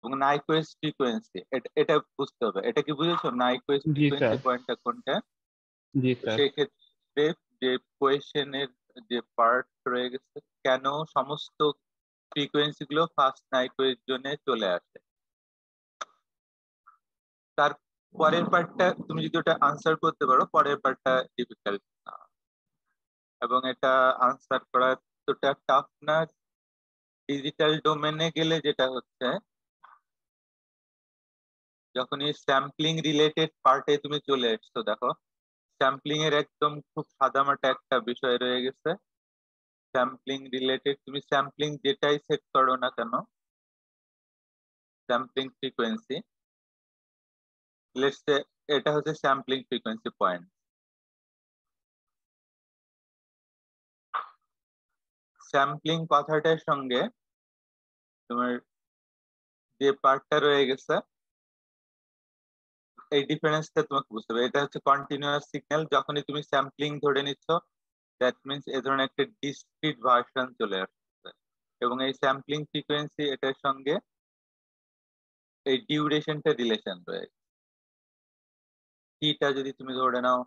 এবং নাইকুয়েস্ট ফ্রিকোয়েন্সি, এটা বুঝতে হবে। এটা কি বুঝেছো নাইকুয়েস্ট জি ফ্রিকোয়েন্সি স্যার। পয়েন্টটা কোনটা? জি তো স্যার। সেক্ষেত্রে যে কোয়েশ্চেনের যে পার্ট রয়ে গেছে, কেন সমস্ত ফ্রিকোয়েন্সি গুলো ফার্স্ট নাইকুয়েস্ট জোনে চলে আসে, তার পরের পার্টটা তুমি যদি ওটা আনসার করতে পারো, পরের পার্টটা ডিফিকাল্ট না। এবং এটা আনসার করা এতটা টাফ না। ডিজিটাল ডোমেনে গেলে যেটা হচ্ছে, যখনই স্যাম্পলিং রিলেটেড পার্টে তুমি চলে এসছো, দেখো স্যাম্পলিং এর একদম খুব সাদামাটা একটা বিষয় রয়ে গেছে। স্যাম্পলিং রিলেটেড তুমি স্যাম্পলিং যেটাই সেট করো না কেন, স্যাম্পলিং ফ্রিকোয়েন্সি, লেটস সে এটা হচ্ছে স্যাম্পলিং ফ্রিকোয়েন্সি পয়েন্ট। স্যাম্পলিং কথাটার সঙ্গে তোমার যে পার্টটা রয়ে গেছে, এই ডিফারেন্সটা তোমাকে বুঝতে হবে। এটা হচ্ছে কন্টিনিউয়াস সিগন্যাল, যখনই তুমি স্যাম্পলিং ধরে নিচ্ছ, দ্যাট মিনস এ ধরনের একটা ডিসক্রিট ভার্সন চলে আসছে। এবং এই স্যাম্পলিং ফ্রিকোয়েন্সি এটার সঙ্গে এই ডিউরেশনটা রিলেশন রয়েছে। টিটা যদি তুমি ধরে নাও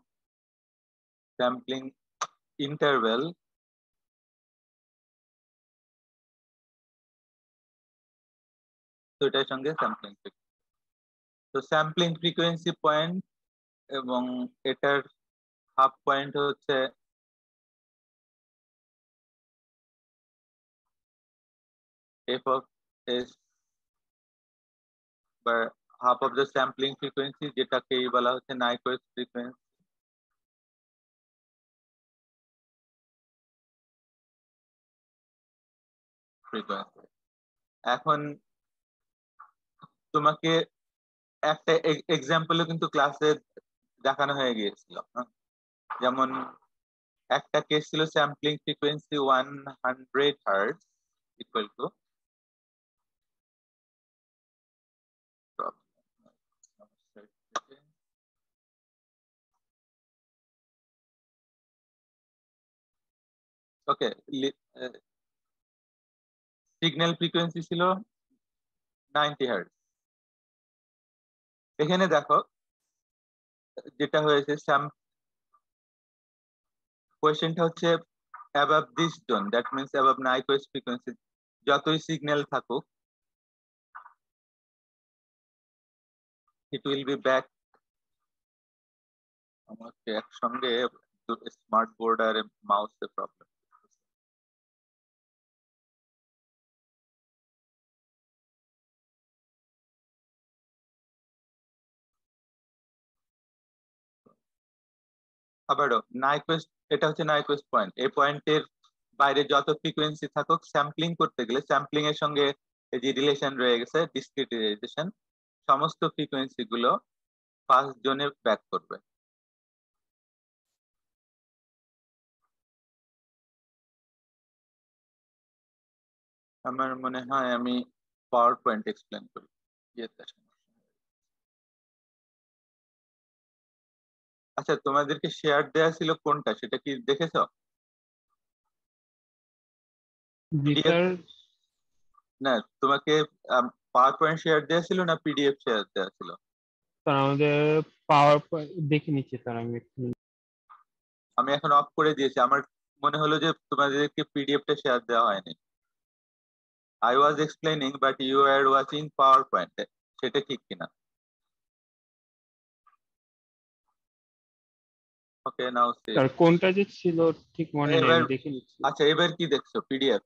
স্যাম্পলিং ইন্টারভেল, তো এটার সঙ্গে স্যাম্পলিং, তো স্যাম্পলিং ফ্রিকোয়েন্সি পয়েন্ট এবং এটার হাফ পয়েন্ট হচ্ছে এফ অফ এস, বা half of the sampling frequency, যেটাকে বলা হচ্ছে নাইকুয়েস্ট ফ্রিকোয়েন্সি। এখন তোমাকে একটা এক্সাম্পলও কিন্তু ক্লাসে দেখানো হয়ে গিয়েছিল, হ্যাঁ? যেমন একটা কেস ছিল sampling frequency 100 hertz equal to, okay, signal frequency ছিল 90 হার্টজ। এখানে দেখো যেটা হয়েছে, কোয়েশ্চেনটা হচ্ছে above this zone, that means above Nyquist frequency যতই সিগন্যাল থাকুক, ইট উইল বি ব্যাক। আমাকে একসঙ্গে স্মার্ট বোর্ড আর মাউসের প্রবলেম। আবারও নাইকুয়েস্ট, এটা হচ্ছে নাইকুয়েস্ট পয়েন্ট। এই পয়েন্টের বাইরে যত ফ্রিকোয়েন্সি থাকুক, স্যাম্পলিং করতে গেলে স্যাম্পলিং এর সঙ্গে এই যে রিলেশন রয়ে গেছে ডিসক্রিটাইজেশন, সমস্ত ফ্রিকোয়েন্সি গুলো ফার্স্ট জোনে ব্যাক করবে। আমার মনে হয় আমি পাওয়ার পয়েন্ট এক্সপ্লেন করি, ইয়েতে সমস্যা নেই। আচ্ছা, তোমাদেরকে শেয়ার দেয়া ছিল কোনটা, সেটা কি দেখেছো? জি পিডিএফ, স্যার। না তোমাকে পাওয়ার পয়েন্ট শেয়ার দেয়া ছিল না পিডিএফ শেয়ার দেয়া ছিল? স্যার আমাদের পাওয়ার দেখে নিচ্ছি স্যার আমি একটু। আমি এখন অফ করে দিয়েছি। আমার মনে হলো যে তোমাদেরকে পিডিএফটা শেয়ার দেওয়া হয়নি। I was explaining but you are watching PowerPoint, সেটা ঠিক কিনা? ওকে, নাও সি। স্যার কোনটা যে ছিল ঠিক মনে নেই, এবার আমি দেখে নিচ্ছি। আচ্ছা, এবার কি দেখছো, পিডিএফ?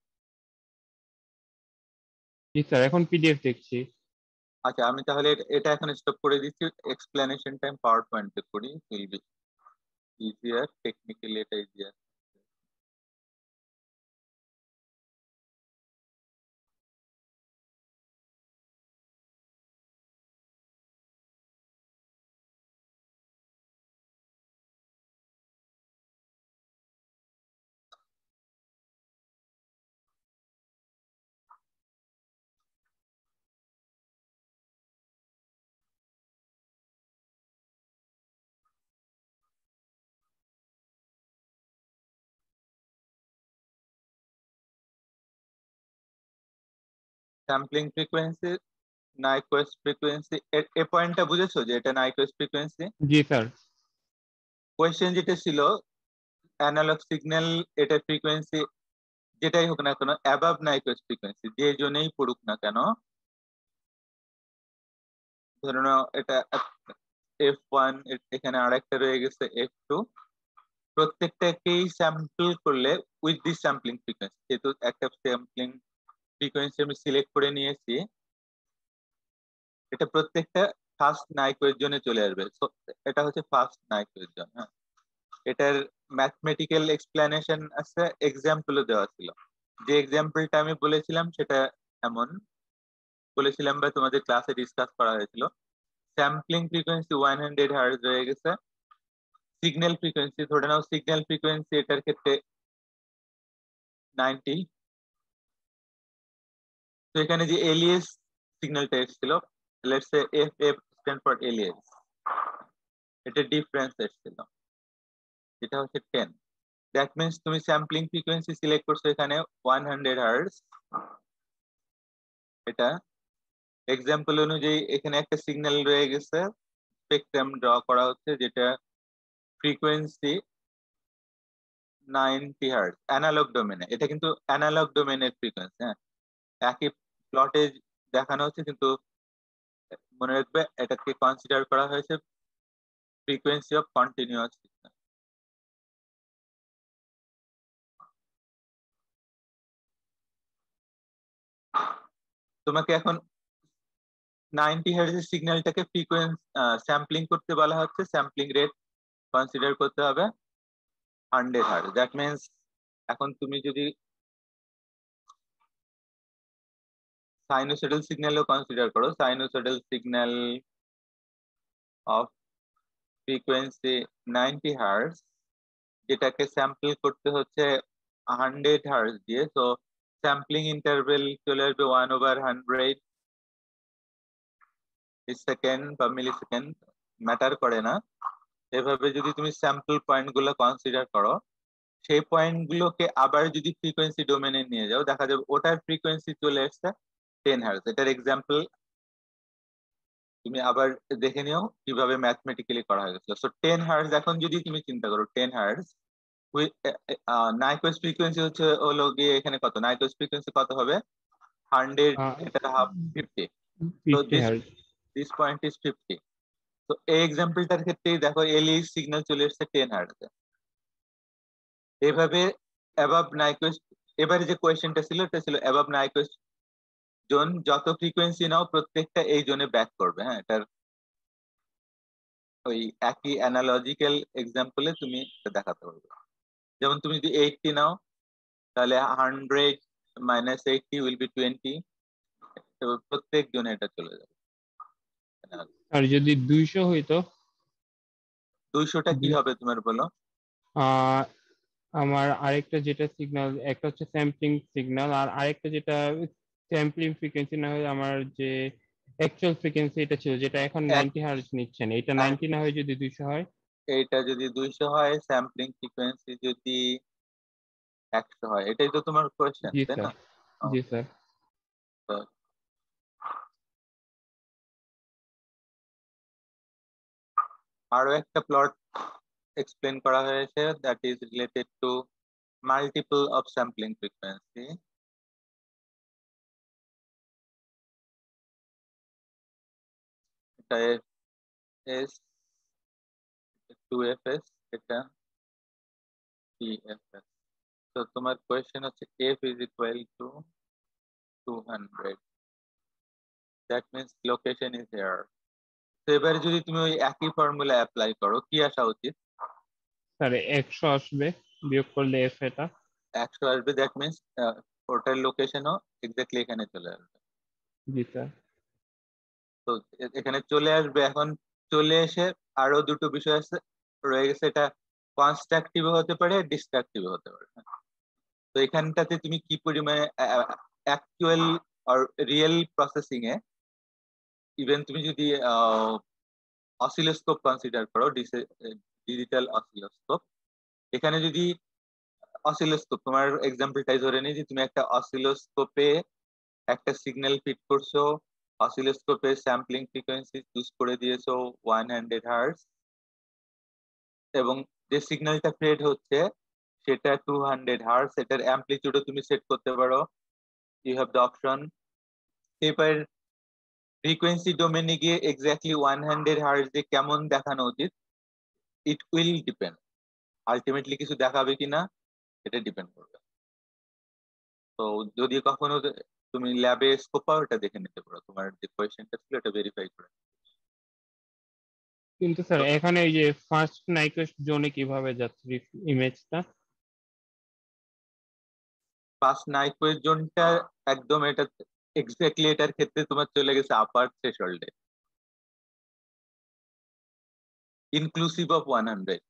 জি স্যার, এখন পিডিএফ দেখছি। আচ্ছা, আমি তাহলে এটা এখন স্টপ করে দিচ্ছি। এক্সপ্লেনেশন টাইম পাওয়ার পয়েন্টে করি, উইল বি ইজিয়ার, টেকনিক্যালি এটা ইজিয়ার। স্যাম্পলিং ফ্রিকোয়েন্সি নাইকুয়েস্ট ফ্রিকোয়েন্সি, এই পয়েন্টটা বুঝেছো যে এটা নাইকুয়েস্ট ফ্রিকোয়েন্সি? জি স্যার। কোয়েশ্চেন যেটা ছিল অ্যানালগ সিগন্যাল, এটা ফ্রিকোয়েন্সি যেটাই হোক না কেন অ্যাবাভ নাইকুয়েস্ট ফ্রিকোয়েন্সি যে জন্যই পড়ুক না কেন, ধরে নাও এটা F1, এখানে আরেকটা রয়ে গেছে F2, প্রত্যেকটাকেই স্যাম্পল করলে উইথ দিস স্যাম্পলিং ফ্রিকোয়েন্সি, যেহেতু একটা স্যাম্পলিং ফ্রিকোয়েন্সি আমি সিলেক্ট করে নিয়েছি, এটা প্রত্যেকটা ফার্স্ট নাইকুয়ের জন্য চলে আসবে। So, এটা হচ্ছে ফার্স্ট নাইকুয়ের জন্য। হ্যাঁ, এটার ম্যাথমেটিক্যাল এক্সপ্লেনেশন আছে, এক্সাম্পলও দেওয়া ছিল। যে এক্সাম্পলটা আমি বলেছিলাম সেটা এমন বলেছিলাম বা তোমাদের ক্লাসে ডিসকাস করা হয়েছিল, স্যাম্পলিং ফ্রিকোয়েন্সি 100 হার্জ রয়ে গেছে, সিগন্যাল ফ্রিকোয়েন্সি ধরে নাও সিগন্যাল ফ্রিকোয়েন্সি এটার ক্ষেত্রে 90। তো এখানে যে এলিএস সিগন্যালটা এসেছিল, let's say F F stand for alias, এটা ডিফারেন্স এসেছিল যেটা হচ্ছে 10। দ্যাট মিন্স তুমি স্যাম্পলিং ফ্রিকোয়েন্সি সিলেক্ট করছো এখানে 100 হার্জ। এটা এক্সাম্পল অনুযায়ী এখানে একটা সিগন্যাল রয়ে গেছে, স্পেকট্রাম ড্র করা হচ্ছে যেটা ফ্রিকোয়েন্সি 90 হার্জ অ্যানালগ ডোমেনে। এটা কিন্তু অ্যানালগ ডোমেনের ফ্রিকোয়েন্সি। হ্যাঁ, একই প্লটে দেখানো হচ্ছে, কিন্তু মনে রাখবে এটাকে কনসিডার করা হয়েছে ফ্রিকোয়েন্সি অফ কন্টিনিউয়াস সিগন্যাল। তোমাকে এখন 90 হার্জের সিগন্যালটাকে ফ্রিকোয়েন্সি স্যাম্পলিং করতে বলা হচ্ছে, স্যাম্পলিং রেট কনসিডার করতে হবে 100 হার্জ। দ্যাট মিন্স এখন তুমি যদি সাইনোসয়েডাল সিগন্যালও কনসিডার করো, sinusoidal signal of frequency 90 hertz, যেটাকে স্যাম্পল করতে হচ্ছে 100 হার্জ দিয়ে, তো স্যাম্পলিং ইন্টারভেল চলে আসবে 1/100 সেকেন্ড বা মিলি সেকেন্ড, ম্যাটার করে না। এভাবে যদি তুমি স্যাম্পল পয়েন্ট গুলো কনসিডার করো, সেই পয়েন্ট গুলোকে আবার যদি ফ্রিকোয়েন্সি ডোমেনে নিয়ে যাও, দেখা যাবে ওটার ফ্রিকোয়েন্সি চলে আসছে 10 হার্জ। এটার এক্সাম্পল তুমি আবার দেখে নিও কিভাবে ম্যাথমেটিক্যালি করা হয়েছিল। সো 10 হার্জ এখন যদি তুমি চিন্তা করো, 10 হার্জ নাইকুয়েস্ট ফ্রিকোয়েন্সি হলো গিয়ে এখানে কত, নাইকুয়েস্ট ফ্রিকোয়েন্সি কত হবে 100, এটা হাফ 50। তো 50 this hertz. This point is 50। তো এই এক্সাম্পলটার ক্ষেত্রেই দেখো এলই সিগন্যাল চলে এসেছে 10 হার্টজে। এইভাবে অ্যাবাভ নাইকুয়েস্ট, এবারে যে কোয়েশ্চেনটা ছিল এটা ছিল অ্যাবাভ নাইকুয়েস্ট জোন, যত ফ্রিকোয়েন্সি নাও প্রত্যেকটা এই জোনে ব্যাক করবে। হ্যাঁ, এটার ওই একই অ্যানালজিক্যাল এক্সাম্পলে তুমি এটা দেখাতে পারবে। যেমন তুমি যদি 80 নাও, তাহলে 100 মাইনাস 80 উইল বি 20, প্রত্যেক জনে এটা চলে যাবে। আর যদি 200 হইতো? 200টা কি দু- হবে তোমার বলো? আহ, আমার আরেকটা যেটা সিগন্যাল, একটা হচ্ছে স্যাম্পলিং সিগন্যাল আর আরেকটা যেটা স্যাম্পলিং ফ্রিকোয়েন্সি না হয়ে আমার যে অ্যাকচুয়াল ফ্রিকোয়েন্সি এটা ছিল, যেটা এখন এক 90 হার্জ নিচ্ছেন, এটা 90 না হয়ে যদি 200 হয়? এইটা যদি 200 হয়, স্যাম্পলিং ফ্রিকোয়েন্সি যদি 100 হয়, এটাই তো তোমার কোয়েশ্চেন, জি তাই স্যার। না? জি স্যার। তো আরো একটা প্লট এক্সপ্লেন করা হয়েছে, that is related to multiple of sampling frequency. এটা এস 2fs, এটা tfs। তো তোমার কোয়েশ্চেন হচ্ছে f is equal to 200, that means location is here. তো এবারে যদি তুমি ওই একই ফর্মুলা অ্যাপ্লাই করো, কি আসা উচিত? স্যার 100 আসবে, বিয়োগ করলে এফ এটা। 100 আসবে, দ্যাট মিন্স ওটার লোকেশনও এক্স্যাক্টলি এখানে চলে আসবে। জি স্যার। তো এখানে চলে আসবে। এখন চলে এসে আরো দুটো বিষয় আছে রয়ে গেছে, এটা কনস্ট্রাকটিভ হতে পারে, ডিস্ট্রাকটিভ হতে পারে। তো এখানটাতে তুমি কি পরিমাণে অ্যাকচুয়াল আর রিয়েল প্রসেসিং এ, ইভেন তুমি যদি অসিলোস্কোপ কনসিডার করো, ডিজিটাল অসিলোস্কোপ, এখানে যদি অসিলোস্কোপ, তোমার এক্সাম্পলটাই ধরে নিই যে তুমি একটা অসিলোস্কোপে একটা সিগন্যাল ফিট করছো অসিলোস্কোপের স্যাম্পলিং ফ্রিকোয়েন্সি চুজ করে দিয়েছো 100 হার্টজ, এবং যে সিগন্যালটা ফেড হচ্ছে সেটা 200 হার্টজ। এটার অ্যামপ্লিটিউডও তুমি সেট করতে পারো, ইউ হ্যাভ দ্য অপশন। এবার ফ্রিকোয়েন্সি ডোমেনে গিয়ে এক্স্যাক্টলি 100 হার্টজ যে কেমন দেখানো উচিত, ইট উইল ডিপেন্ড, আলটিমেটলি কিছু দেখাবে কিনা এটা ডিপেন্ড করবে। তো যদি কখনো তুমি ল্যাবে স্কোপ পাও, এটা দেখে নিতে পারো, তোমার যে কোয়েশ্চেনটা ছিল এটা ভেরিফাই করে। কিন্তু স্যার এখানে ওই যে ফার্স্ট নাইকুয়েস্ট জোনে কিভাবে যাচ্ছে ইমেজটা? ফার্স্ট নাইকুয়েস্ট জোনটা একদম এটা এক্স্যাক্টলি এটার ক্ষেত্রে তোমার চলে গেছে আপার থ্রেশহোল্ডে, ইনক্লুসিভ অফ 100।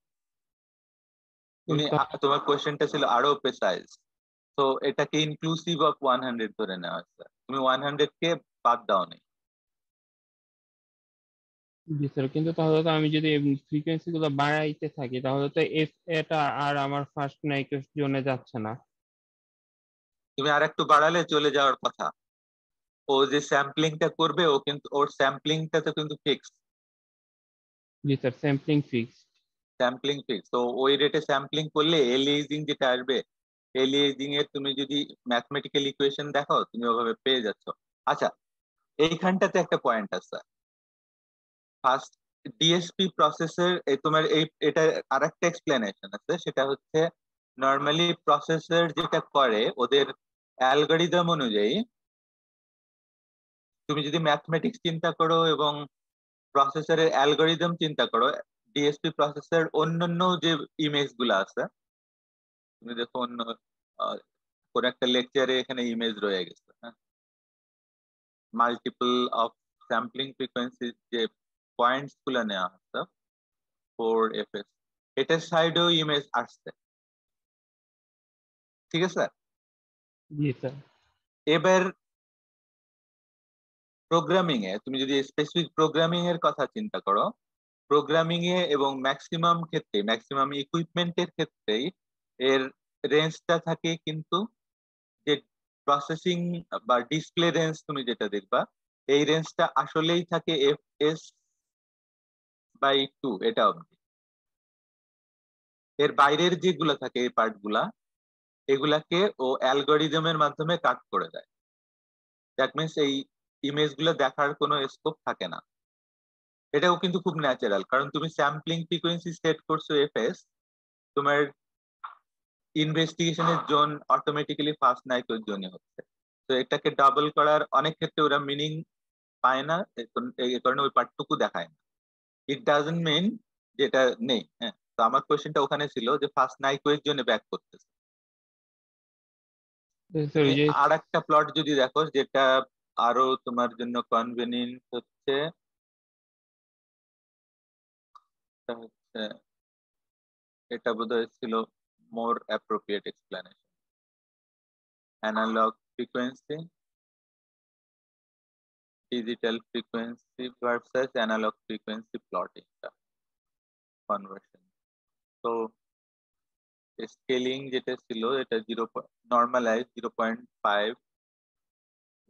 তুমি তোমার কোয়েশ্চেনটা ছিল আরো প্রেসাইজ, তো এটাকে ইনক্লুসিভ অফ 100 ধরে নেওয়া হয়েছে, তুমি 100 কে বাদ দাও নেই। জি স্যার, কিন্তু তাহলে তো আমি যদি ফ্রিকোয়েন্সি গুলো বাড়াইতে থাকি তাহলে তো এটা আর আমার ফার্স্ট নাইকুয়েস্ট জোনে যাচ্ছে না। তুমি আর একটু বাড়ালে চলে যাওয়ার কথা। ও যে স্যাম্পলিংটা করবে, ও কিন্তু ওর স্যাম্পলিংটা তো কিন্তু ফিক্স। জি sir, sampling fix. Sampling fix, তো ওই রেটে স্যাম্পলিং করলে এলিয়েজিং যেটা আসবে, এলিয়েজিং এর তুমি যদি ম্যাথমেটিক্যাল ইকুয়েশন দেখো তুমি ওভাবে পেয়ে যাচ্ছ। আচ্ছা, এইখানটাতে একটা পয়েন্ট আছে। ফার্স্ট ডিএসপি প্রসেসর, তোমার এটা আরেকটা এক্সপ্লেনেশন আছে, সেটা হচ্ছে নর্মালি প্রসেসর যেটা করে ওদের অ্যালগরিদম অনুযায়ী, তুমি যদি ম্যাথমেটিক্স চিন্তা করো এবং প্রসেসরের অ্যালগরিদম চিন্তা করো, ডিএসপি প্রসেসর অন্যান্য যে ইমেজ গুলো আছে, তুমি দেখো অন্য কোন একটা লেকচারে এখানে ইমেজ রয়ে গেছে, হ্যাঁ, মাল্টিপল অফ স্যাম্পলিং ফ্রিকোয়েন্সি যে পয়েন্টস গুলো নেওয়া হচ্ছে 4fs, এটার সাইডেও ইমেজ আসছে, ঠিক আছে। জি স্যার। এবার প্রোগ্রামিং এ তুমি যদি স্পেসিফিক প্রোগ্রামিং এর কথা চিন্তা করো, প্রোগ্রামিং এ এবং ম্যাক্সিমাম ক্ষেত্রে, ম্যাক্সিমাম ইকুইপমেন্টের ক্ষেত্রেই এর রেঞ্জটা থাকে কিন্তু, যে প্রসেসিং বা ডিসপ্লে রেঞ্জ তুমি যেটা দেখবা, এই রেঞ্জটা আসলেই থাকে fs/2 এটা অবধি। এর বাইরের যেগুলা থাকে এই পার্ট গুলা, এগুলাকে ও অ্যালগোরিদমের মাধ্যমে কাট করে দেয়। দ্যাট মিনস এই ইমেজ গুলো দেখার কোনো স্কোপ থাকে না। এটাও কিন্তু খুব ন্যাচারাল, কারণ তুমি স্যাম্পলিং ফ্রিকোয়েন্সি সেট করছো এফএস, তোমার ইনভেস্টিগেশনের জোন অটোমেটিক্যালি ফার্স্ট নাইকুয়েস্ট জোনে হচ্ছে। তো এটাকে ডাবল করার অনেক ক্ষেত্রে ওরা মিনিং পায় না, এই কারণে ওই পার্টটুকু দেখায় না। ইট ডাজন্ট মিন যেটা নেই, হ্যাঁ। তো আমার কোয়েশ্চেনটা ওখানে ছিল যে ফার্স্ট নাইকুয়েস্ট জোনে ব্যাক করতেছে। স্যার তুমি ওই যে আর একটা প্লট যদি দেখো যেটা আরো তোমার জন্য কনভেনিয়েন্ট হচ্ছে, সেটা হচ্ছে, এটা বোধহয় ছিল more appropriate explanation, analog frequency, digital frequency versus analog frequency plotting conversion. তো স্কেলিং যেটা ছিল এটা নর্মালাইজ 0.5,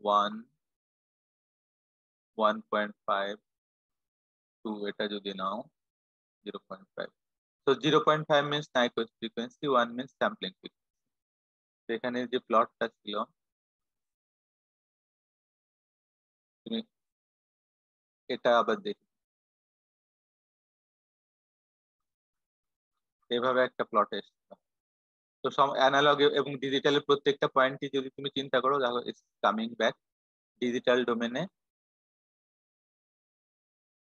1, 1.5, 2, এটা যদি নাও 0.5, তো 0.5 means Nyquist frequency, 1 means sampling frequency. এখানে যে প্লটটা ছিল, তুমি এটা আবার দেখি, এভাবে একটা প্লট এসেছিল। তো সব অ্যানালগ এবং ডিজিটালের প্রত্যেকটা পয়েন্টই যদি তুমি চিন্তা করো, দেখো ইটস কামিং ব্যাক ডিজিটাল ডোমেনে।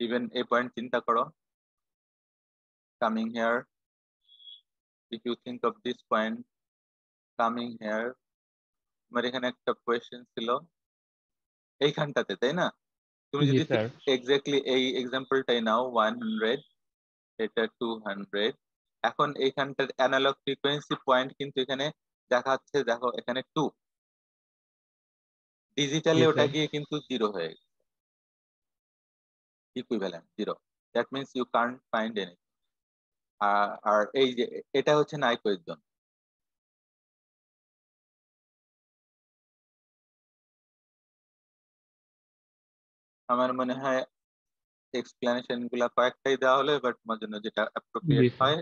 ইভেন এই পয়েন্ট চিন্তা করো, coming here, if you think of this point coming here. আমার এখানে একটা কোয়েশ্চেন ছিল এইখানটাতে, তাই না? তুমি জি যদি স্যার। এক্স্যাক্টলি এই এক্সাম্পলটাই নাও, 100, এটা 200, এখন এইখানটার অ্যানালগ ফ্রিকোয়েন্সি পয়েন্ট কিন্তু এখানে দেখাচ্ছে, দেখো এখানে 2, জি ডিজিটালে ওটা স্যার। গিয়ে কিন্তু 0 হয়ে গেছে, equivalent 0। That means you can't find any. আর এই যে এটা হচ্ছে নাইকুয়েস্ট জোন। আমার মনে হয় এক্সপ্লেনেশন গুলা কয়েকটাই দেওয়া হলো, এবার তোমার জন্য যেটা অ্যাপ্রোপ্রিয়েট জি স্যার। হয়।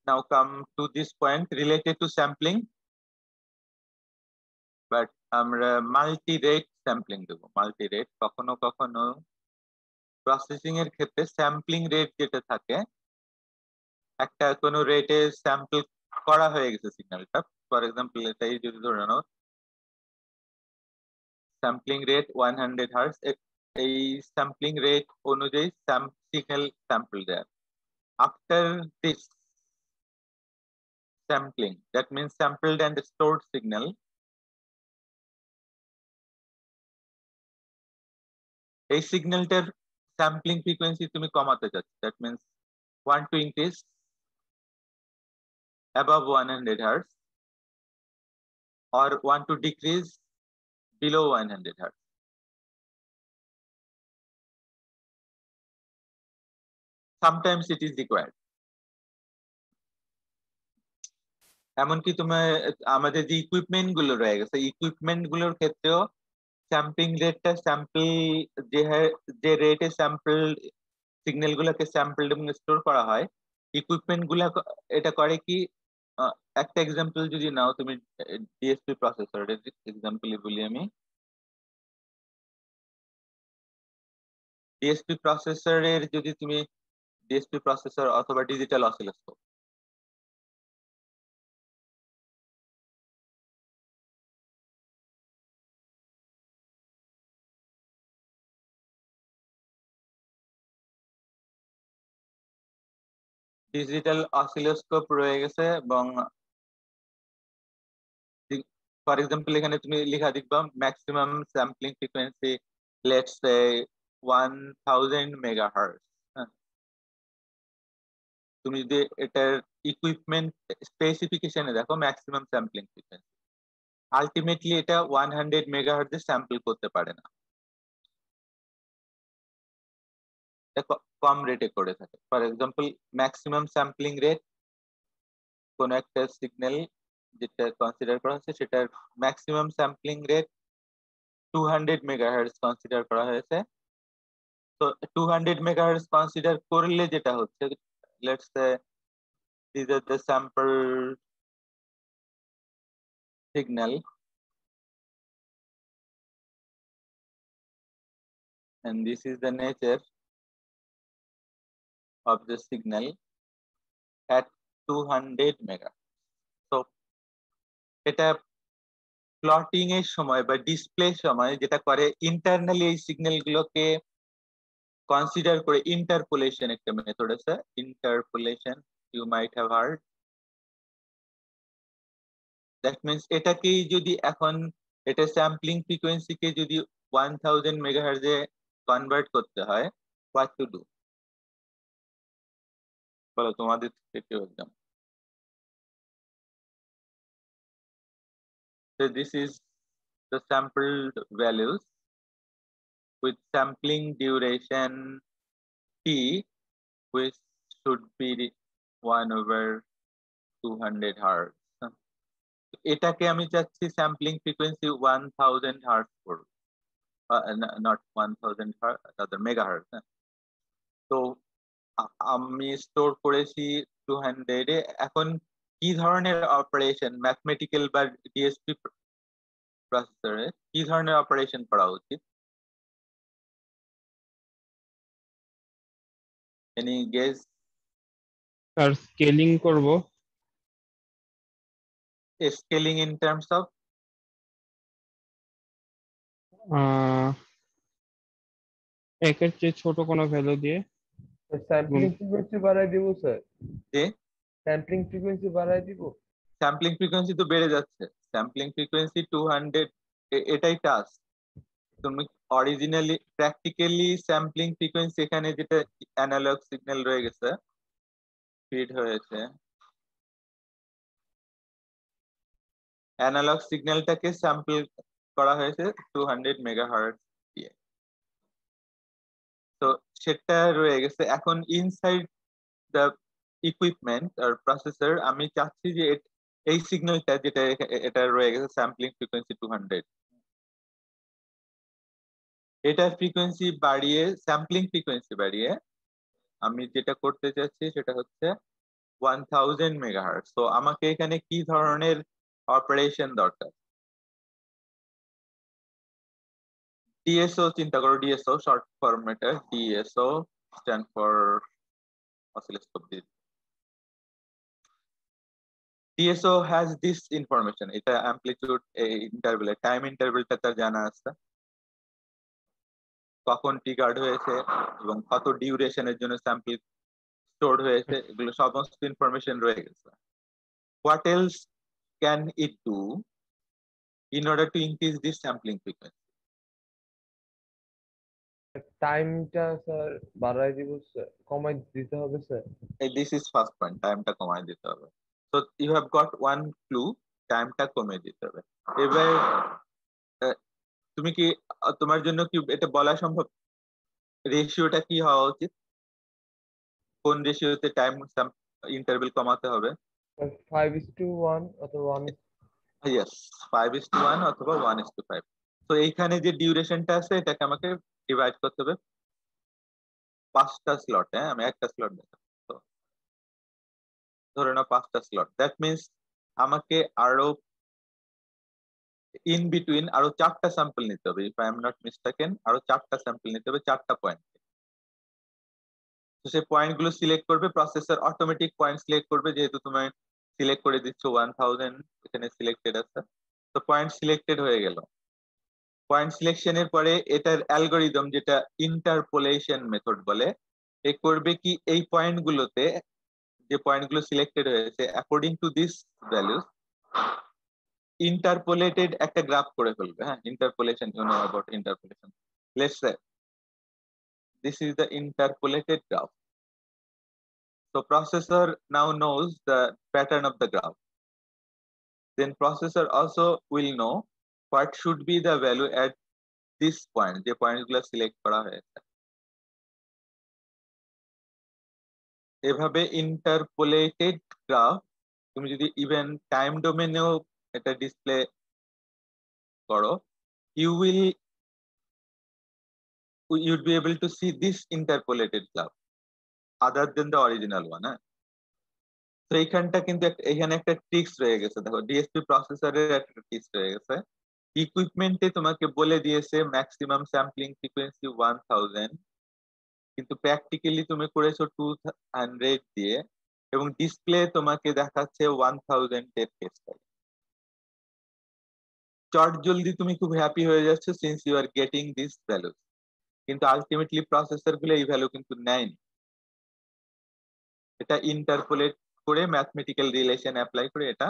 Now come to this point related to sampling, but আমরা মাল্টি রেট স্যাম্পলিং দেবো। মাল্টি রেট কখনো কখনো প্রসেসিং এর ক্ষেত্রে স্যাম্পলিং রেট যেটা থাকে, একটা কোনো রেটে স্যাম্পল করা হয়ে গেছে সিগন্যালটা, ফর এক্সাম্পল এটাই যদি ধরে নাও স্যাম্পলিং রেট 100 হার্টজ, এই স্যাম্পলিং রেট অনুযায়ী সিগন্যাল স্যাম্পল দেয়। After this sampling, that means sampled and stored signal, এই সিগন্যালটার স্যাম্পলিং ফ্রিকোয়েন্সি তুমি কমাতে চাচ্ছ, that means want to increase above 100 hertz or want to decrease below 100 hertz. Sometimes it is required. এমনকি তোমার আমাদের যে ইকুইপমেন্ট গুলো রয়ে গেছে, ইকুইপমেন্ট গুলোর ক্ষেত্রেও স্যাম্পলিং রেটটা স্যাম্পল যে রেটে স্যাম্পল সিগন্যাল গুলোকে স্যাম্পলড এবং স্টোর করা হয়, ইকুইপমেন্ট গুলা এটা করে কি, একটা এক্সাম্পল যদি নাও তুমি ডিএসপি প্রসেসর এক্সাম্পল বলি আমি, ডিএসপি প্রসেসরের যদি তুমি ডিএসপি প্রসেসর অথবা ডিজিটাল অসিলোস্কোপ, ডিজিটাল অসিলোস্কোপ রয়ে গেছে এবং ফর এক্সাম্পল এখানে তুমি লেখা দেখবা maximum sampling frequency let's say 1000 megahertz. তুমি যদি এটার ইকুইপমেন্ট স্পেসিফিকেশনে দেখো ম্যাক্সিমাম স্যাম্পলিং ফ্রিকোয়েন্সি, আলটিমেটলি এটা 100 মেগাহার্টজে স্যাম্পল করতে পারে না, কম রেটে করে থাকে। For example maximum sampling rate কোন একটা সিগন্যাল যেটা কনসিডার করা হচ্ছে সেটার maximum sampling rate 200 megahertz consider করা হয়েছে। তো 200 মেগাহার্টজ কনসিডার করলে যেটা হচ্ছে, let's say these are the sample signal and this is the nature of the signal at 200 megahertz. So এটা প্লটিং এর সময় বা ডিসপ্লে সময় যেটা করে ইন্টারনালি এই সিগন্যাল গুলোকে কনসিডার করে ইন্টারপোলেশন, একটা মেথড আছে interpolation, you might have heard. That means এটাকেই যদি এখন এটা স্যাম্পলিং ফ্রিকোয়েন্সিকে যদি 1000 মেগাহার্টজে কনভার্ট করতে হয়, হোয়াট টু ডু বলো তোমাদের থেকে একদম। So this is the sampled values with sampling duration t, which should be 1/200 hertz. এটাকে আমি চাচ্ছি স্যাম্পলিং ফ্রিকোয়েন্সি 1000 হার্টজ করব, নট 1000 মেগাহার্টজ। তো আমি স্টোর করেছি 200 এ। এখন কি ধরনের অপারেশন ম্যাথমেটিক্যাল বা ডিএসপি প্রসেসরে কি ধরনের অপারেশন করা উচিত? Any guess? আর স্কেলিং করব। স্কেলিং ইন টার্মস অফ একের চেয়ে ছোট কোনো ভ্যালু দিয়ে স্যাম্পলিং ফ্রিকোয়েন্সি বাড়াই দিব স্যার, যে স্যাম্পলিং ফ্রিকোয়েন্সি বাড়াই দিব। স্যাম্পলিং ফ্রিকোয়েন্সি তো বেড়ে যাচ্ছে, স্যাম্পলিং ফ্রিকোয়েন্সি 200, এটাই টাস্ক। তুমি অরিজিনালি প্র্যাকটিক্যালি স্যাম্পলিং ফ্রিকোয়েন্সি এখানে যেটা অ্যানালগ সিগন্যাল রয়ে গেছে ফিড হয়েছে, অ্যানালগ সিগন্যালটাকে স্যাম্পল করা হয়েছে 200 মেগাহার্টজ দিয়ে। তো সেটা রয়ে গেছে। এখন ইনসাইড দ্য ইকুইপমেন্ট আর প্রসেসর আমি চাচ্ছি যে এই সিগন্যালটা যেটা এটা রয়ে গেছে স্যাম্পলিং ফ্রিকোয়েন্সি 200, এটার ফ্রিকোয়েন্সি বাড়িয়ে, স্যাম্পলিং ফ্রিকোয়েন্সি বাড়িয়ে আমি যেটা করতে চাচ্ছি সেটা হচ্ছে 1000 মেগাহার্টজ। তো আমাকে এখানে কি ধরনের অপারেশন দরকার? ডিএসও চিন্তা করো, ডিএসও শর্ট ফরম্যাটে, DSO stand for oscilloscope. DSO has this information, এটা অ্যামপ্লিটিউড ইন্টারভেল, টাইম ইন্টারভেলটা তার জানা আছে, কখন ট্রিগার্ড হয়েছে এবং কত ডিউরেশনের জন্য স্যাম্পল স্টোর হয়েছে, এগুলো সমস্ত ইনফরমেশন রয়ে গেছে। What else can it do in order to increase this sampling frequency? টাইমটা স্যার বাড়াই দিব স্যার, কমাই দিতে হবে sir. This is first point, টাইমটা কমায় দিতে হবে। So you have got one clue, টাইমটা কমিয়ে দিতে হবে। এবার তুমি কি, তোমার জন্য কি এটা বলা সম্ভব রেশিওটা কি হওয়া উচিত? কোন রেশিওতে টাইম ইন্টারভেল কমাতে হবে? 5:1 অথবা 1 ইয়েস, 5:1 অথবা 1:5। তো এইখানে যে ডিউরেশনটা আছে এটাকে আমাকে ডিভাইড করতে হবে 5টা স্লট। হ্যাঁ, আমি একটা স্লট দেখাবো, তো ধরে নাও 5টা স্লট। দ্যাট মিনস আমাকে আরো ইন বিটুইন আরো 4টা স্যাম্পল নিতে হবে, if I am not mistaken, আরো 4টা স্যাম্পল নিতে হবে 4টা পয়েন্ট। তো সেই পয়েন্ট গুলো সিলেক্ট করবে প্রসেসর, অটোমেটিক পয়েন্ট সিলেক্ট করবে, যেহেতু তুমি সিলেক্ট করে দিচ্ছ 1000 এখানে সিলেক্টেড আছে। তো পয়েন্ট সিলেক্টেড হয়ে গেল। পয়েন্ট সিলেকশনের পরে এটার অ্যালগোরিদম, যেটা ইন্টারপোলেশন মেথড বলে, এ করবে কি এই পয়েন্ট গুলোতে, যে পয়েন্ট গুলো সিলেক্টেড হয়েছে according to this values, interpolated একটা গ্রাফ করে ফেলবে। হ্যাঁ, interpolation, you know about interpolation. Let's say this is the interpolated graph. So processor now knows the pattern of the graph. Then processor also will know what should be the value at this point, যে point গুলো select করা হয়েছে। এভাবে ইন্টারপোলেটেড graph তুমি যদি even time ডোমেনেও এটা display করো, you'd be able to see this interpolated graph other than the original one. হ্যাঁ, তো এইখানটা কিন্তু এখানে একটা ট্রিক্স রয়ে গেছে। দেখো, ডিএসপি প্রসেসরের একটা ট্রিক্স রয়ে গেছে। ইকুইপমেন্টে তোমাকে বলে দিয়েছে ম্যাক্সিমাম স্যাম্পলিং ফ্রিকোয়েন্সি 1000, কিন্তু প্র্যাকটিক্যালি তুমি করেছো 200 দিয়ে, এবং ডিসপ্লে তোমাকে দেখাচ্ছে 1000 এর কেসটাই। চট জলদি তুমি খুব হ্যাপি হয়ে যাচ্ছ since you are getting this value, কিন্তু আলটিমেটলি প্রসেসর গুলো এই ভ্যালু কিন্তু নেয়নি। এটা ইন্টারপোলেট করে ম্যাথমেটিক্যাল রিলেশন অ্যাপ্লাই করে এটা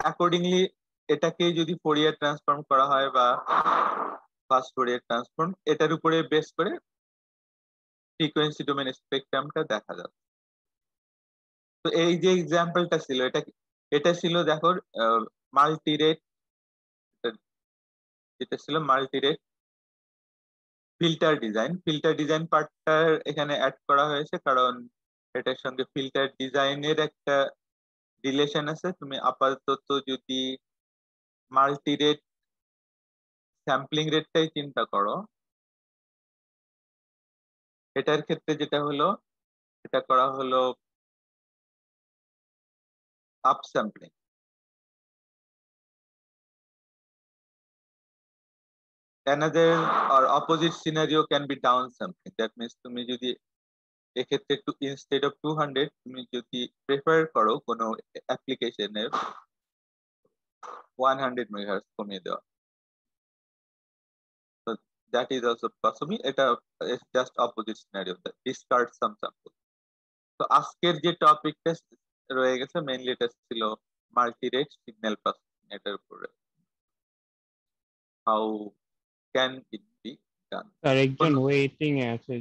অ্যাকর্ডিংলি এটাকে যদি ফোরিয়ার ট্রান্সফর্ম করা হয় বা ফার্স্ট ফোরিয়ার ট্রান্সফর্ম, এটার উপরে বেস করে ফ্রিকোয়েন্সি ডোমেন স্পেকট্রামটা দেখা যাচ্ছে। তো এই যে এক্সাম্পলটা ছিল, এটা ছিল দেখো মাল্টি রেট, যেটা ছিল multi rate filter design. Filter design পার্টটা এখানে অ্যাড করা হয়েছে কারণ এটার সঙ্গে ফিল্টার ডিজাইনের একটা রিলেশন আছে। তুমি আপাতত যদি মাল্টি রেট স্যাম্পলিং রেটটাই চিন্তা করো, এটার ক্ষেত্রে যেটা হলো, এটা করা হলো up sampling. Another or opposite scenario can be down sampling. That means তুমি যদি এক্ষেত্রে instead of 200 তুমি যদি প্রেফার করো কোনো অ্যাপ্লিকেশনের 100 মেগাহার্টজ কমিয়ে দেওয়া, so that is also possible. এটা just opposite scenario, discard some sample. তো আজকের যে টপিকটা রয়ে গেছে মেইনলি এটা ছিল মাল্টি রেট সিগন্যাল প্রসেসিং, এটার উপরে how can it be done. Sir একজন ওয়েটিং এ আছে।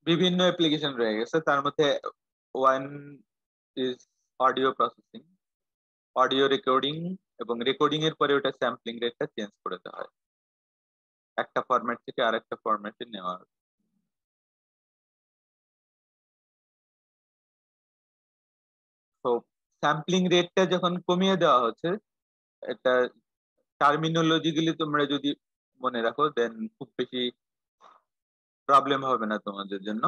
বিভিন্ন অ্যাপ্লিকেশন রয়ে গেছে, তার মধ্যে one is audio processing, audio recording এবং রেকর্ডিং এর পরে ওটা স্যাম্পলিং রেটটা চেঞ্জ করে দেওয়া হয় একটা ফরম্যাট থেকে আরেকটা ফরম্যাটে নেওয়া। তো স্যাম্পলিং রেটটা যখন কমিয়ে দেওয়া হচ্ছে, এটা টার্মিনোলজি গুলি তোমরা যদি মনে রাখো দেন খুব বেশি প্রবলেম হবে না তোমাদের জন্য।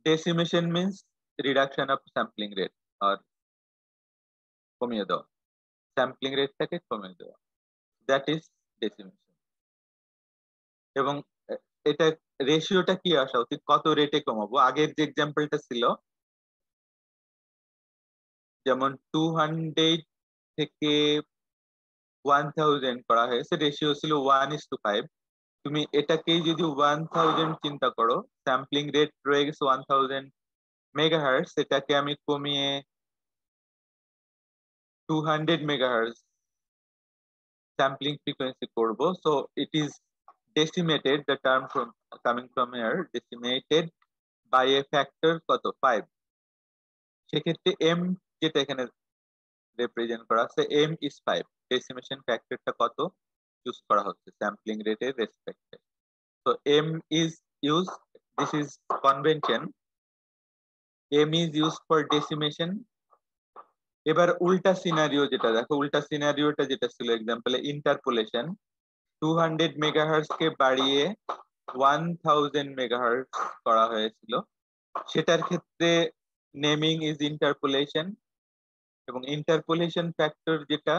Decimation means reduction of sampling rate আর কমিয়ে দেওয়া, স্যাম্পলিং রেটটাকে কমিয়ে দেওয়া, দ্যাট ইজ ডেসিমেশন। এবং এটা রেশিওটা কি আসা উচিত, কত রেটে কমাবো? আগের যে এক্সাম্পলটা ছিল যেমন 200 থেকে 1000 করা হয়েছে, রেশিও ছিল 1:5। তুমি এটাকেই যদি 1000 চিন্তা করো, স্যাম্পলিং রেট রয়ে গেছে 1000 মেগাহার্টজ, এটাকে আমি কমিয়ে 200 মেগাহার্টজ sampling frequency করব। So it is decimated, the term from coming from here, decimated by a factor কত 5। সেক্ষেত্রে m যেটা এখানে রিপ্রেজেন্ট করা আছে, m is 5, ডেসিমেশন ফ্যাক্টরটা কত ইউজ করা হচ্ছে স্যাম্পলিং রেটের রেসপেক্টে। So m is used, this is convention, m is used for decimation। এবার উল্টা সিনারিও যেটা দেখো, উল্টা সিনারিওটা যেটা ছিল এক্সাম্পলে ইন্টারপোলেশন, 200 মেগাহার্টজ কে বাড়িয়ে 1000 মেগাহার্টজ করা হয়েছিল। সেটার ক্ষেত্রে নেমিং ইজ ইন্টারপোলেশন, এবং ইন্টারপোলেশন ফ্যাক্টর যেটা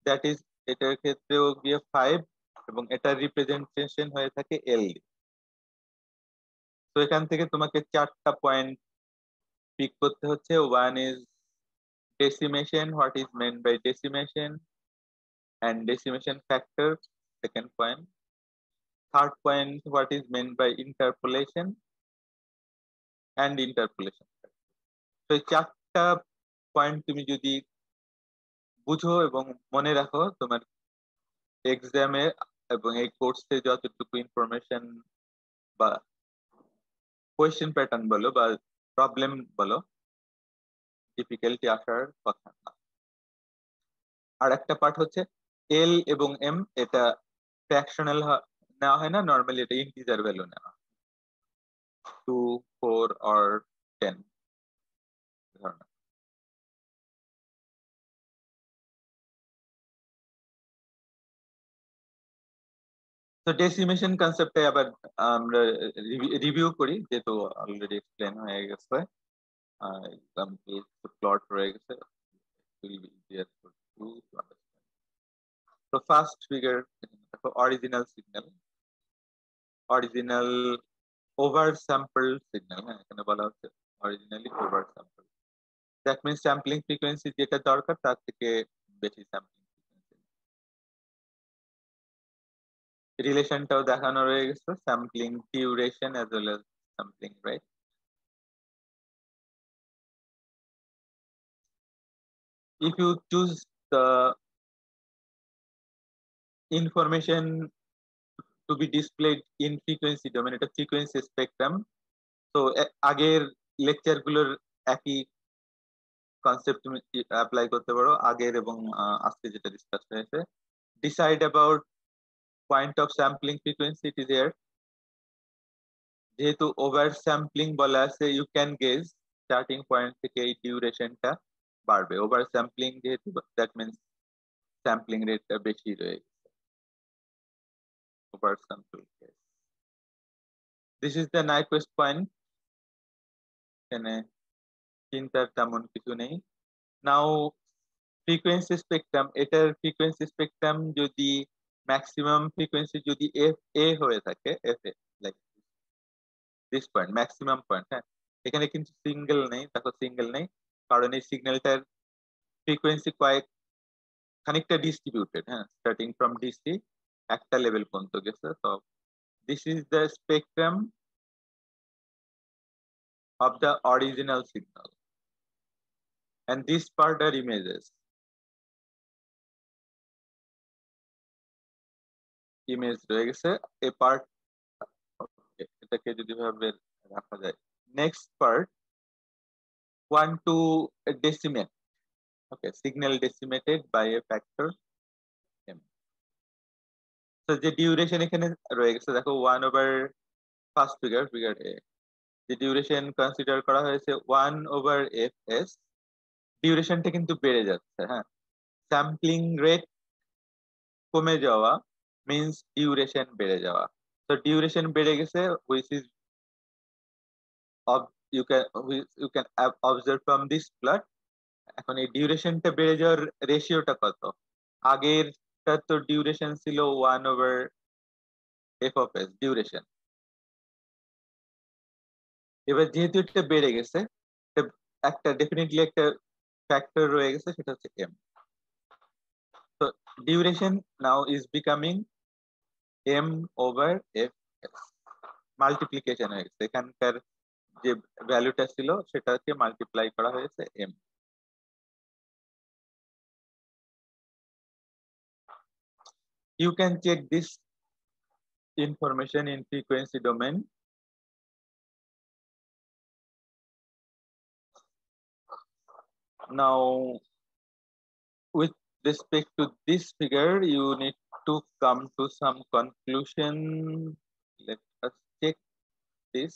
দ্যাট ইজ, এটার ক্ষেত্রেও গিয়ে 5, এবং এটার রিপ্রেজেন্টেশন হয়ে থাকে এল। তো এখান থেকে তোমাকে 4টা পয়েন্ট পিক করতে হচ্ছে। One is decimation, what is meant by decimation and decimation factor, second point. Third point, what is meant by interpolation and interpolation factor. So এই 4টা পয়েন্ট তুমি যদি বুঝো এবং মনে রাখো তোমার এক্সামে এবং এই কোর্সে যতটুকু ইনফরমেশন বা কোয়েশ্চেন প্যাটার্ন বলো বা প্রবলেম বলো, ডিফিকাল্টি আসার কথা না। আর একটা পার্ট হচ্ছে এল এবং এম, এটা ফ্র্যাকশনাল নেওয়া হয় না, নর্মালি এটা ইন্টিজার ভ্যালু নেওয়া, 2, 4 or 10 ধরনের। তো ডেসিমেশন কনসেপ্টে আবার আমরা রিভিউ করি, যেহেতু অলরেডি এক্সপ্লেন হয়ে গেছে, প্লট রয়ে গেছে, তো ফার্স্ট ফিগার দেখো, original signal, original over sample signal. হ্যাঁ, এখানে বলা হচ্ছে originally over sample, that means sampling frequency যেটা দরকার তার থেকে বেশি স্যাম্পলিং ফ্রিকোয়েন্সি। রিলেশনটাও দেখানো রয়ে গেছে, sampling duration as well as sampling right. If you choose the information to be displayed in frequency domain, এটা frequency spectrum, তো আগের লেকচার গুলোর একই কনসেপ্ট তুমি অ্যাপ্লাই করতে পারো, আগের এবং আজকে যেটা ডিসকাস হয়েছে। Decide about point of sampling frequency, it is here. যেহেতু ওভার স্যাম্পলিং বলা আছে, you can gauge starting point থেকে এই ডিউরেশনটা বাড়বে। ওভার স্যাম্পলিং যেহেতু, দ্যাট মিনস স্যাম্পলিং রেটটা বেশি রয়ে গেছে, over sample case. This is the Nyquist point, এখানে চিন্তার তেমন কিছু নেই। নাও ফ্রিকোয়েন্সি স্পেকট্রাম, এটার ফ্রিকোয়েন্সি স্পেকট্রাম যদি ম্যাক্সিমাম ফ্রিকোয়েন্সি যদি এফ এ হয়ে থাকে, F A like this point maximum point, হ্যাঁ এখানে কিন্তু সিঙ্গেল নেই, দেখো সিঙ্গেল নেই, কারণ এই সিগন্যালটার ফ্রিকোয়েন্সি খানিকটা ডিস্ট্রিবিউটেড, হ্যাঁ স্টার্টিং ফ্রম ডিসি একটা লেভেল পর্যন্ত গেছে। তো this is the spectrum of the original signal, and this part are images, image রয়ে গেছে এ পার্ট, এটাকে যদি ভাবে রাখা যায়। Next part, one to decimate, Okay, signal decimated by a factor m. So the duration এখানে রয়ে গেছে দেখো 1 over first figure a, the duration consider করা হয়েছে 1 over fs, ডিউরেশনটা কিন্তু বেড়ে যাচ্ছে। হ্যাঁ, স্যাম্পলিং রেট কমে যাওয়া মিন্স ডিউরেশন বেড়ে যাওয়া। তো ডিউরেশন বেড়ে গেছে, which is you can observe from this plot। এখন এই ডিউরেশনটা বেড়ে যাওয়ার রেশিওটা কত? আগেরটা তো ডিউরেশন ছিল 1 over f of s duration, এবার যেহেতু এটা বেড়ে গেছে, একটা ডেফিনেটলি একটা ফ্যাক্টর রয়ে গেছে, সেটা হচ্ছে m। তো duration now is becoming m over f s, multiplication হয়ে গেছে, এখানকার যে ভ্যালুটা ছিল সেটাকে মাল্টিপ্লাই করা হয়েছে m। You can check this information in frequency domain. Now, with respect to this figure, you need to come to some conclusion. Let us check this.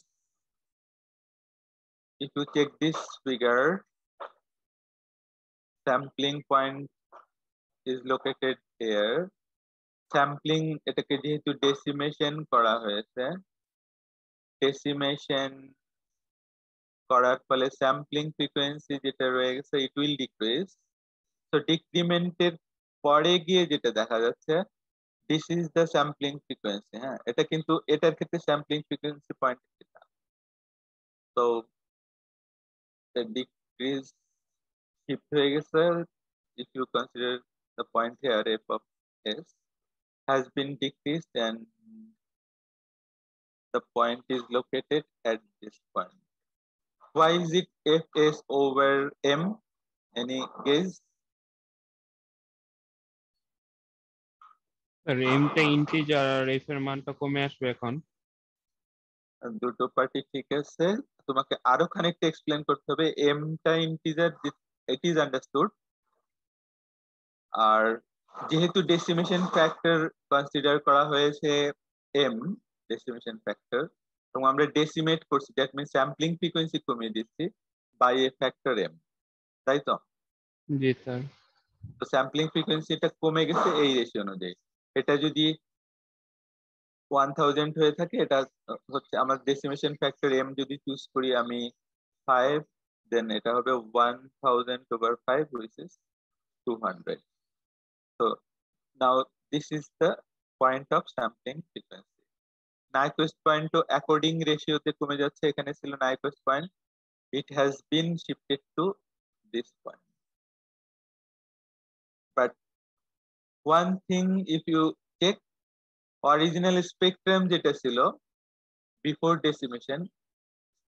If you check this figure, sampling point is located here. Sampling এটাকে যেহেতু ডেসিমেশন করা হয়েছে, ডেসিমেশন করার ফলে sampling frequency যেটা রয়ে গেছে it will decrease. তো ডিক্রিমেন্টের পরে গিয়ে যেটা দেখা যাচ্ছে, this is the sampling frequency. হ্যাঁ, এটা কিন্তু এটার ক্ষেত্রে স্যাম্পলিং ফ্রিকোয়েন্সি পয়েন্ট এটা। তো ডিক্রিজ শিফট হয়ে গেছে, if you consider the point here f of s has been decreased and the point is located at this point. Why is it fs over m? Any guess? এমটা integer আর F এর মানটা কমে আসবে এখন। দুটো পার্টি ঠিক আছে, তোমাকে আরো খানিকটা এক্সপ্লেন করতে হবে। এমটা ইন্টিজার, ইট ইজ আন্ডারস্টুড। আর যেহেতু ডেসিমেশন ফ্যাক্টর কনসিডার করা হয়েছে এম, ডেসিমেশন ফ্যাক্টর, এবং আমরা ডেসিমেট করছি, দ্যাট মিন্স স্যাম্পলিং ফ্রিকোয়েন্সি কমিয়ে দিচ্ছি বাই এ ফ্যাক্টর এম, তাই তো? জি স্যার। তো স্যাম্পলিং ফ্রিকোয়েন্সিটা কমে গেছে এই রেশিও অনুযায়ী। এটা যদি 1000 হয়ে থাকে, এটা হচ্ছে আমার ডেসিমেশন ফ্যাক্টর এম যদি চুজ করি আমি 5, দেন এটা হবে 1000 over 5, which is 200. So now this is the point of sampling frequency. Nyquist point to according ratio তে কমে যাচ্ছে, এখানে ছিল Nyquist point, it has been shifted to this point. But one thing, if you check original spectrum যেটা ছিল before ডেসিমেশন,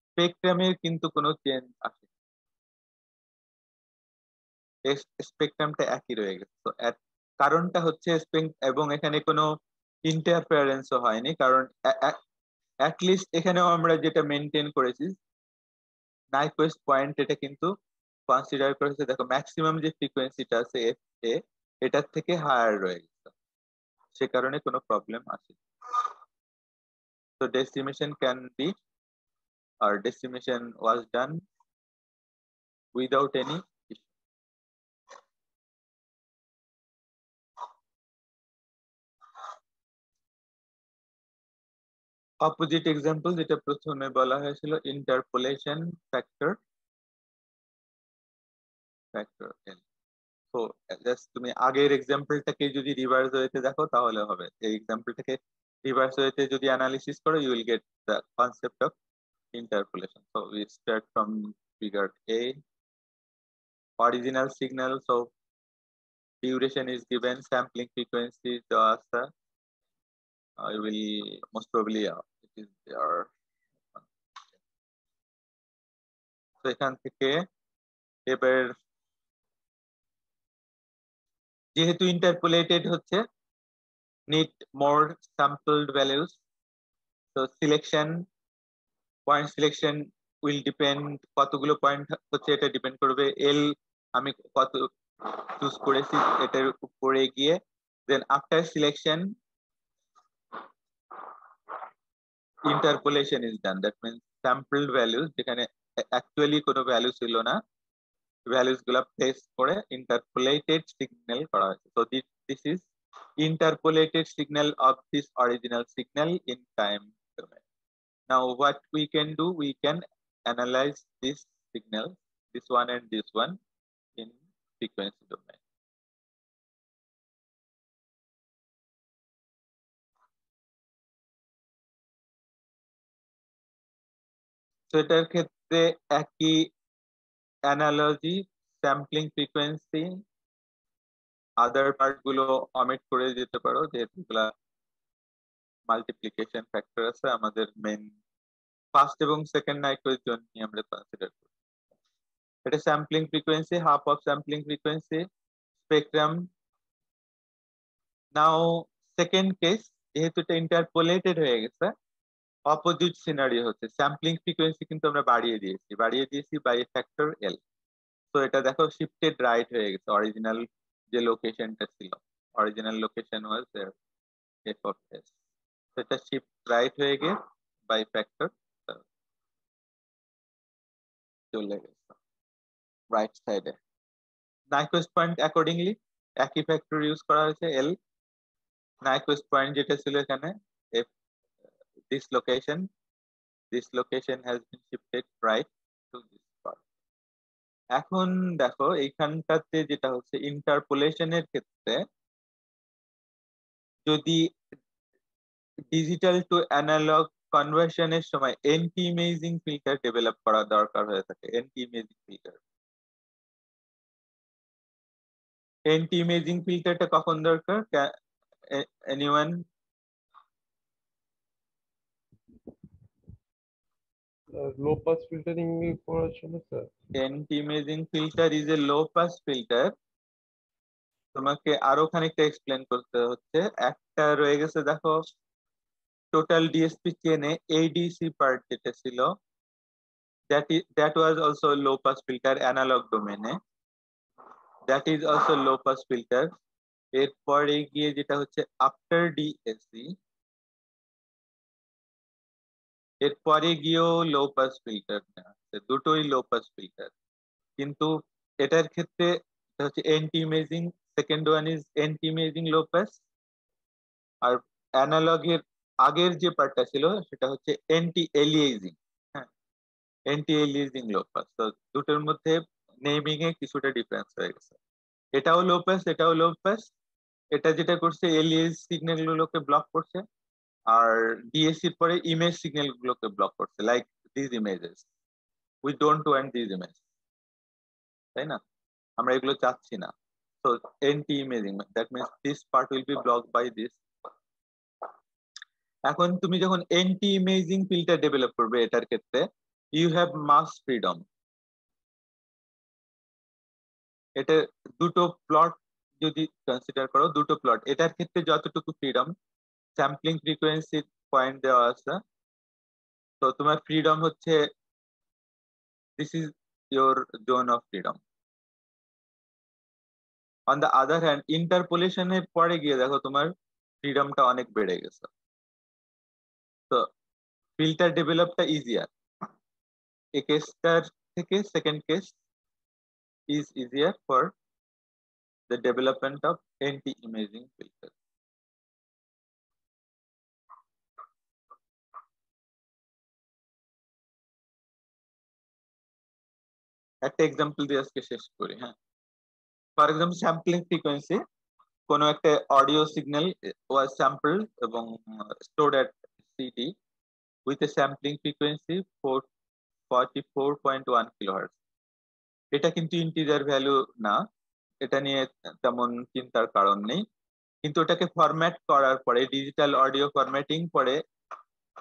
স্পেকট্রামের কিন্তু কোনো change আসে, স্পেকট্রামটা একই রয়ে গেছে। তো কারণটা হচ্ছে এবং এখানে কোনো ইন্টারফারেন্সও হয়নি, কারণ অ্যাটলিস্ট এখানেও আমরা যেটা মেনটেন করেছি নাইকুয়েস্ট পয়েন্ট, এটা কিন্তু কনসিডার করেছে, দেখো ম্যাক্সিমাম যে ফ্রিকোয়েন্সিটা আছে এফ এ, এটার থেকে হায়ার রয়ে গেছে, সে কারণে কোনো প্রবলেম আসে। তো decimation can be, or decimation was done without any issue. Opposite example যেটা প্রথমে বলা হয়েছিল interpolation factor n। তো জাস্ট তুমি আগের এক্সাম্পলটাকে যদি রিভার্স ওয়েতে দেখো তাহলে হবে। এই এক্সাম্পলটাকে রিভার্স ওয়েতে যদি অ্যানালিসিস করো, you will get the concept of interpolation. So we start from figure A. Original signal, so duration is given, sampling frequency দেওয়া আছে, I will most probably it is there. তো এখান থেকে এবার যেহেতু ইন্টারপোলেটেড হচ্ছে, need more sampled values, so selection point selection will depend, কতগুলো point হচ্ছে এটা ডিপেন্ড করবে, এল আমি কত চুজ করেছি, এটার উপরে গিয়ে then after selection interpolation is done. That means sampled values যেখানে অ্যাকচুয়ালি কোনো ভ্যালু ছিল না, ভ্যালুস গুলা প্লেস করে interpolated signal করা হয়েছে। So this is interpolated signal of this original signal in time domain. Now what we can do, we can analyze this signal, this one and this one, in frequency domain. So এটার ক্ষেত্রে একই analogy, sampling frequency, other part গুলো omit করে যেতে পারো যেহেতু এগুলা multiplication factor আছে। আমাদের মেইন ফার্স্ট এবং সেকেন্ড নাইট্রোজেন জন্য আমরা কনসিডার করি। এটা sampling frequency, half of sampling frequency, spectrum. Now second case, যেহেতু এটা ইন্টারপোলেটেড হয়ে গেছে, অপোজিট সিনারিও হচ্ছে স্যাম্পলিং ফ্রিকোয়েন্সি কিন্তু আমরা বাড়িয়ে দিয়েছি বাই ফ্যাক্টর এল। তো এটা দেখো শিফটেড রাইট হয়ে গেছে, অরিজিনাল যে লোকেশনটা ছিল, original location was F of S, সেটা শিফট রাইট হয়ে গিয়ে বাই ফ্যাক্টর চলে গেছে রাইট সাইডে। নাইকুইস্ট পয়েন্ট অ্যাকর্ডিংলি একই ফ্যাক্টর ইউজ করা হয়েছে এল। নাইকুইস্ট পয়েন্ট যেটা ছিল এখানে, if this location has been shifted right to this part. এখন দেখো এইখানটাতে যেটা হচ্ছে ইন্টারপোলেশনের ক্ষেত্রে যদি ডিজিটাল টু অ্যানালগ কনভার্সনের সময় এন্টি ইমেজিং ফিল্টার ডেভেলপ করা দরকার হয়ে থাকে। এন্টি ইমেজিং ফিল্টারটা কখন দরকার? এনিওয়ান? লো পাস ফিল্টারিং করার জন্য sir. Anti imaging filter is a low pass filter. তোমাকে আরো খানিকটা এক্সপ্লেন করতে হচ্ছে। একটা রয়ে গেছে দেখো, টোটাল ডিএসপি চেনে এডিসি পার্ট যেটা ছিল, that was also low pass filter analog domain A, that is also low pass filter। এরপরে গিয়ে যেটা হচ্ছে আফটার ডিএসসি, এরপরে গিয়েও লো পাস ফিল্টার আছে, দুটোই লো পাস ফিল্টার। কিন্তু এটার ক্ষেত্রে হচ্ছে anti imaging, second one is anti imaging low pass, আর অ্যানালগের আগের যে পার্টটা ছিল সেটা হচ্ছে এন্টি এলিয়েজিং। হ্যাঁ, এন্টি এলিয়েজিং লো পাস। তো দুটোর মধ্যে নেমিং এ কিছুটা ডিফারেন্স হয়ে গেছে। এটাও লো পাস, এটাও লো পাস। এটা যেটা করছে এলিয়েজ সিগন্যাল গুলোকে ব্লক করছে, আর ডিএসসির পরে ইমেজ সিগন্যাল গুলোকে ব্লক করছে, like this images. We don't want this image, তাই না? আমরা এগুলো চাচ্ছি না। তো anti imaging, that means this part will be blocked by this. এখন তুমি যখন এন্টি ইমেজিং ফিল্টার ডেভেলপ করবে এটার ক্ষেত্রে ইউ হ্যাভ মাস ফ্রিডম। এটা দুটো প্লট যদি কনসিডার করো, দুটো প্লট, এটার ক্ষেত্রে যতটুকু ফ্রিডম স্যাম্পলিং ফ্রিকোয়েন্সির পয়েন্ট দেওয়া আছে, তো তোমার ফ্রিডম হচ্ছে this is your zone of freedom. On the other hand ইন্টারপোলেশনের পরে গিয়ে দেখো তোমার ফ্রিডমটা অনেক বেড়ে গেছে। তো ফিল্টার ডেভেলপটা ইজিয়ার, এই কেসটার থেকে second case is easier for the development of anti-imaging filter. একটা এক্সাম্পল দিয়ে আজকে শেষ করি। হ্যাঁ, ফর এক্সাম্পল স্যাম্পলিং ফ্রিকোয়েন্সি, কোনো একটা অডিও সিগন্যাল ওয়াজ স্যাম্পলড এবং stored at CD with a sampling frequency 44.1 kilohertz. এটা কিন্তু ইন্টিজার ভ্যালু না, এটা নিয়ে তেমন চিন্তার কারণ নেই। কিন্তু এটাকে ফরম্যাট করার পরে, ডিজিটাল অডিও ফরম্যাটিং পরে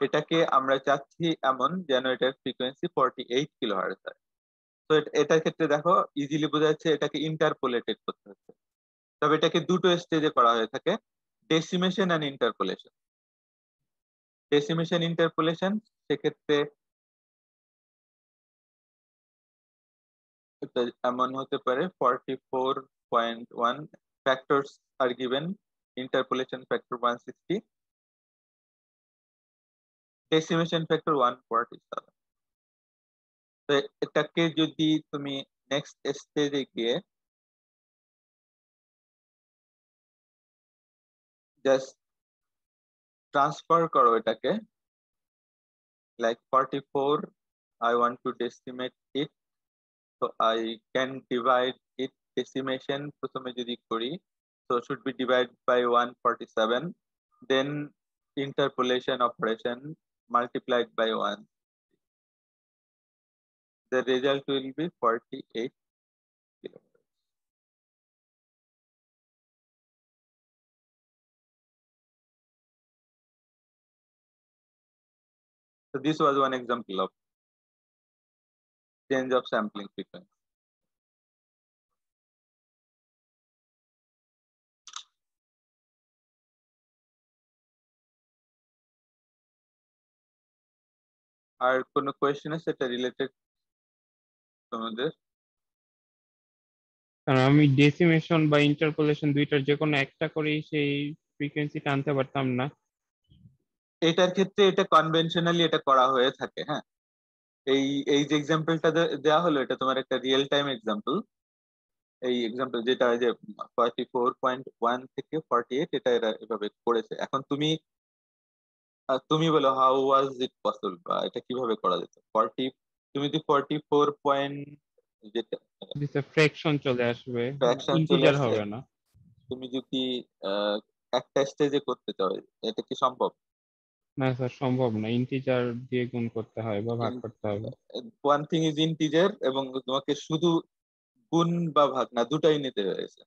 এটাকে আমরা চাচ্ছি এমন যেন এটার ফ্রিকোয়েন্সি 48 কিলোহার্টজ হয়। তো এটার ক্ষেত্রে দেখো ইজিলি বোঝা যাচ্ছে এটাকে ইন্টারপোলেটেড করতে হচ্ছে। তবে এটাকে দুটো স্টেজে করা হয়ে থাকে, ডেসিমেশন এন্ড ইন্টারপোলেশন। ডেসিমেশন ইন্টারপোলেশন সেক্ষেত্রে এমন হতে পারে 44 44.1 factors are given, interpolation factor 160, decimation factor 147. তো এটাকে যদি তুমি নেক্সট স্টেজে গিয়ে জাস্ট ট্রান্সফার করো এটাকে, like 44 I want to decimate it, so I can divide it, decimation প্রথমে যদি করি, so should be divided by 147, then interpolation operation multiplied by 1, the result will be 48 kilometers. So this was one example of change of sampling frequency. আর কোনো question আছে এটা related তোমাদের? কারণ আমি ডেসিমেশন বা ইন্টারপোলেশন দুইটার যে কোনো একটা করেই সেই ফ্রিকোয়েন্সিটা আনতে পারতাম না। এটার ক্ষেত্রে এটা কনভেনশনালি এটা করা হয়ে থাকে। হ্যাঁ, এই এই যে এক্সাম্পলটা দেওয়া হলো এটা তোমার একটা রিয়েল টাইম এক্সাম্পল। এই এক্সাম্পল যেটা যে 44.1 থেকে 48 এটা এরা এভাবে করেছে। এখন তুমি তুমি বলো হাউ ওয়াজ ইট পসিবল, বা এটা কিভাবে করা যেত? তুমি যদি 44 পয়েন্ট যেটা ফ্র্যাকশন চলে আসবে, ফ্র্যাকশন চলে ইন্টিজার আসছে, হবে না। তুমি যদি একটা স্টেজে করতে চাও এটা কি সম্ভব? না স্যার, সম্ভব না, ইন্টিজার দিয়ে গুণ করতে হয় বা ভাগ করতে হবে। ওয়ান থিং ইজ ইন্টিজার, এবং তোমাকে শুধু গুণ বা ভাগ না দুটাই নিতে হয়েছে।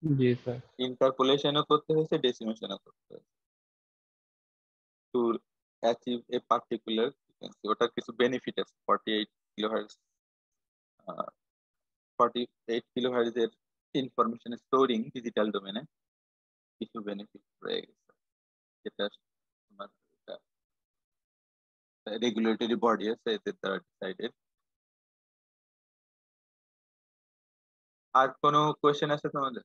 জি স্যার। ইন্টারপোলেশনও করতে হয়েছে, ডেসিমেশনও করতে হয়েছে to achieve a particular frequency. ওটার কিছু বেনিফিট আছে। 48 কিলোহার্টজ 48 কিলোহার্টজ এর ইনফরমেশন স্টোরিং ডিজিটাল ডোমেনে কিছু বেনিফিট রয়ে গেছে, যেটা তোমার রেগুলেটরি বডি আছে এদের দ্বারা ডিসাইডেড। আর কোনো কোয়েশ্চেন আছে তোমাদের?